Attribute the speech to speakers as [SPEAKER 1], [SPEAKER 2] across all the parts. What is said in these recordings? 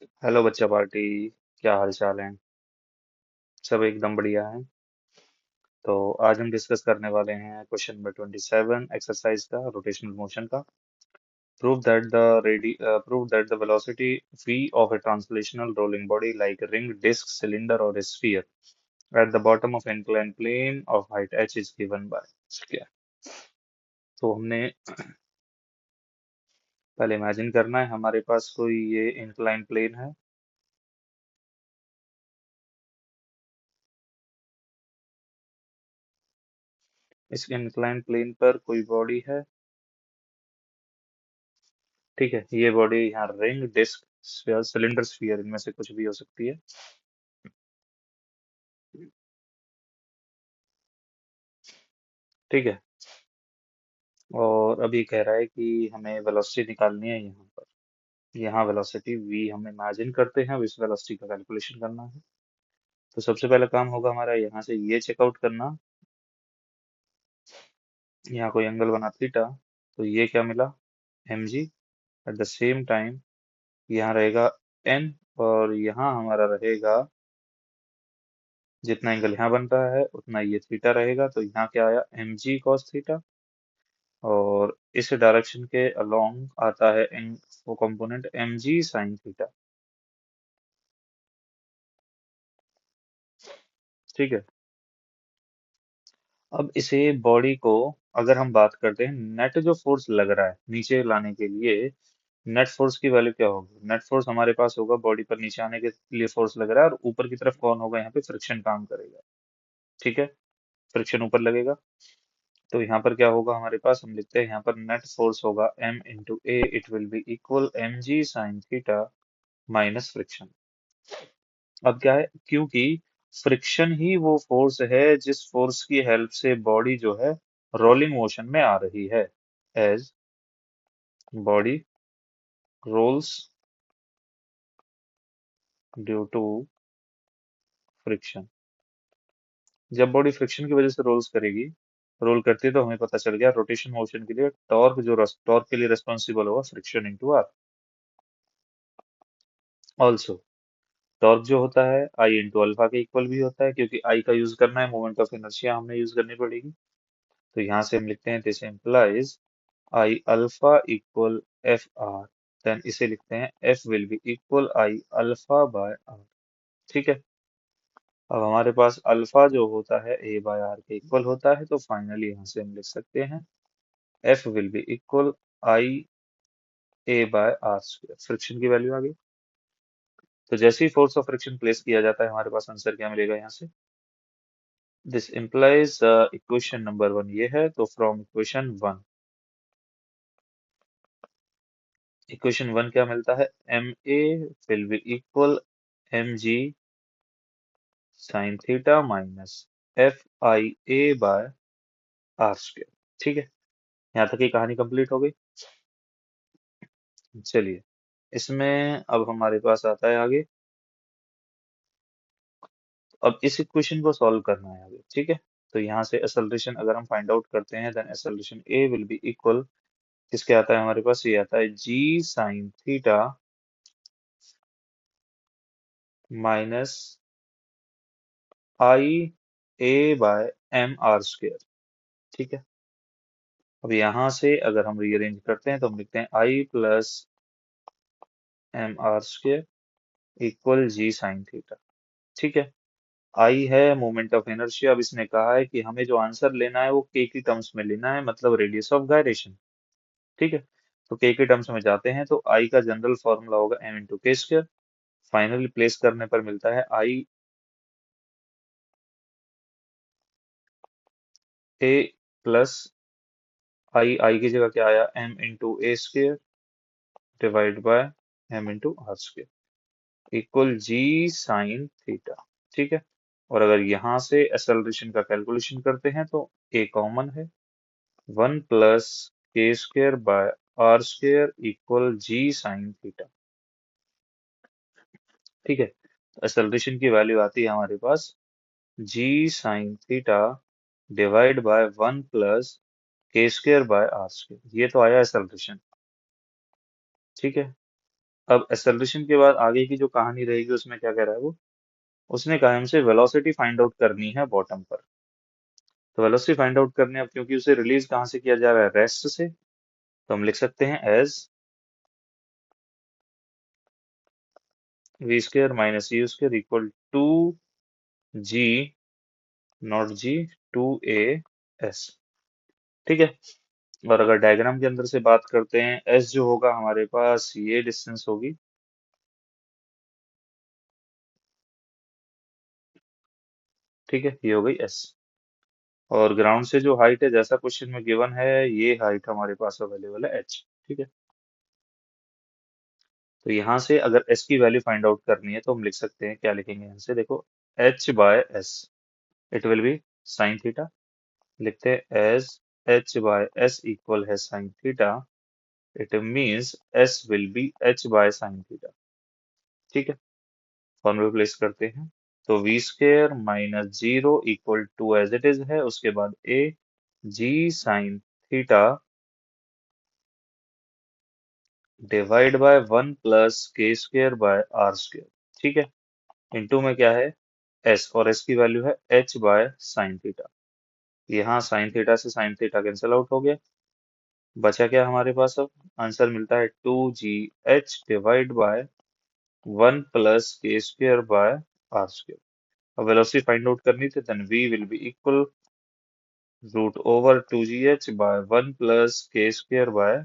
[SPEAKER 1] Hello बच्चा party. क्या हाल चाल है? सब एकदम बढ़िया है। तो आज हम डिस्कस करने वाले हैं क्वेश्चन नंबर 27 एक्सरसाइज का, रोटेशनल मोशन का। Prove that the velocity v of a translational rolling body like a ring, disc, cylinder or a sphere at the bottom of inclined plane of height h is given by। क्या? तो हमने पहले imagine करना है हमारे पास कोई ये incline plane है। इस इंक्लाइन प्लेन पर कोई बॉडी है। ठीक है, ये बॉडी यहाँ ring, disc, sphere, cylinder, sphere इनमें से कुछ भी हो सकती है। ठीक है। और अभी कह रहा है कि हमें वेलोसिटी निकालनी है यहाँ पर। यहाँ वेलोसिटी v हम इमेजिन करते हैं, अब इस वेलोसिटी का कैलकुलेशन करना है। तो सबसे पहला काम होगा हमारा यहाँ से ये चेकआउट करना। यहाँ कोई एंगल बना थीटा, तो ये क्या मिला, mg। At the same time यहाँ रहेगा n, और यहाँ हमारा रहेगा जितना एंगल यहाँ बन रहा है उतना ये थीटा रहेगा, तो यहाँ क्या आया, mg cos थीटा। और इस डायरेक्शन के अलोंग आता है वो कंपोनेंट mg sin थीटा। ठीक है। अब इसे बॉडी को अगर हम बात करते हैं, नेट जो फोर्स लग रहा है नीचे लाने के लिए, नेट फोर्स की वैल्यू क्या होगी? नेट फोर्स हमारे पास होगा, बॉडी पर नीचे आने के लिए फोर्स लग रहा है, और ऊपर की तरफ कौन होगा, यहाँ पे फ्रिक्शन काम करेगा। ठीक है, फ्रिक्शन ऊपर लगेगा। तो यहाँ पर क्या होगा हमारे पास, हम लिखते हैं यहाँ पर नेट फोर्स होगा m into A, it will be equal mg sin theta minus friction. अब क्या है, क्योंकि फ्रिक्शन ही वो फोर्स है जिस फोर्स की हेल्प से बॉडी जो है रोलिंग मोशन में आ रही है। As body rolls due to friction. जब बॉडी फ्रिक्शन की वजह से रोल्स करेगी, रोल करती है, तो हमें पता चल गया रोटेशन मोशन के लिए टॉर्क के लिए रिस्पॉन्सिबल होगा friction into R. Also torque जो होता है आई इंटू अल्फा के इक्वल भी होता है, क्योंकि आई का यूज करना है, मोमेंट ऑफ इनर्शिया हमने यूज करनी पड़ेगी। तो यहाँ से हम लिखते हैं this implies I alpha equal F R. Then इसे लिखते हैं F will be equal I alpha by R. ठीक है। अब हमारे पास अल्फा जो होता है ए बाय आर के इक्वल होता है, तो फाइनली यहाँ से हम लिख सकते हैं F will be equal I a by R square. Friction की वैल्यू आ गई। तो जैसे ही फोर्स ऑफ फ्रिक्शन प्लेस किया जाता है, हमारे पास आंसर क्या मिलेगा यहाँ से। दिस इम्प्लाइज इक्वेशन नंबर 1 ये है, तो फ्रॉम इक्वेशन 1 क्या मिलता है, m a will be equal m g sine theta minus F I a by R square. ठीक है, यहाँ तक की कहानी कंप्लीट हो गई। चलिए, इसमें अब हमारे पास आता है आगे। अब इस इक्वेशन को सॉल्व करना है आगे। ठीक है। तो यहाँ से एक्सेलरेशन अगर हम फाइंड आउट करते हैं, then acceleration a will be equal, किसके आता है हमारे पास, ये आता है g sine theta minus I a by m R square. ठीक है। अब यहाँ से अगर हम रीअरेंज करते हैं, तो हम लिखते हैं I plus M R square equal ji sine theta. ठीक है। आई है मोमेंट ऑफ इनर्शिया। अब इसने कहा है कि हमें जो आंसर लेना है वो के की टर्म्स में लेना है, मतलब रेडियस ऑफ गायरेशन। ठीक है। तो के के टर्म्स में जाते हैं, तो आई का जनरल फॉर्मूला होगा एम इंटू के स्क्वायर। फाइनली प्लेस करने पर मिलता है आई ए प्लस आई की जगह क्या आया, m into a square divide by m into R square equal ji sine theta. ठीक है। और अगर यहाँ से एक्सेलरेशन का कैलकुलेशन करते हैं, तो ए कॉमन है, 1 plus K square by R square equal ji sine theta. ठीक है। एक्सेलरेशन की वैल्यू आती है हमारे पास G sine theta divide by 1 plus K square by R square. ये तो आया एक्सेलरेशन। ठीक है। अब एक्सेलरेशन के बाद आगे की जो कहानी रहेगी उसमें क्या कह रहा है वो, उसने कहा हमसे वेलोसिटी फाइंड आउट करनी है बॉटम पर। तो वेलोसिटी फाइंड आउट करने, अब क्योंकि उसे रिलीज कहाँ से किया जा रहा है, रेस्ट से, तो हम लिख सकते हैं as v square minus u square equal to g not g two a s. ठीक है। और अगर डायग्राम के अंदर से बात करते हैं, एस जो होगा हमारे पास ये डिस्टेंस होगी। ठीक है, ये हो गई एस। और ग्राउंड से जो हाइट है, जैसा क्वेश्चन में गिवन है, ये हाइट हमारे पास अवेलेबल है एच। ठीक है। तो यहाँ से अगर एस की वैल्यू फाइंड आउट करनी है तो हम लिख सकते हैं, क्या लिखेंगे यहाँ से, देखो, H by S, it will be sine theta. लिखते हैं as H by S equal है sine theta, it means S will be H by sine theta. ठीक है। फॉर्मूला प्लेस करते हैं, तो V square minus zero equal to as it is है, उसके बाद A G sine theta divide by one plus के स्क्वेयर बाय आर स्क्वेयर। ठीक है। इनटू में क्या है, एस, और एस की वैल्यू है एच बाय साइन थीटा। यहाँ साइन थीटा से साइन थीटा कैंसिल आउट हो गया, बचा क्या हमारे पास, अब आंसर मिलता है two g h divide by one plus के स्क्वेयर बाय आर स्क्वेयर। अब वेलोसिटी फाइंड आउट करनी थी, then v will be equal root over two g h by one plus के स्क्वेयर बाय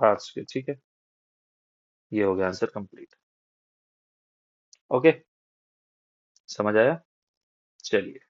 [SPEAKER 1] आर स्क्वेयर। ठीक है, ये हो गया आंसर कंप्लीट। ओके, समझ आया? चलिए।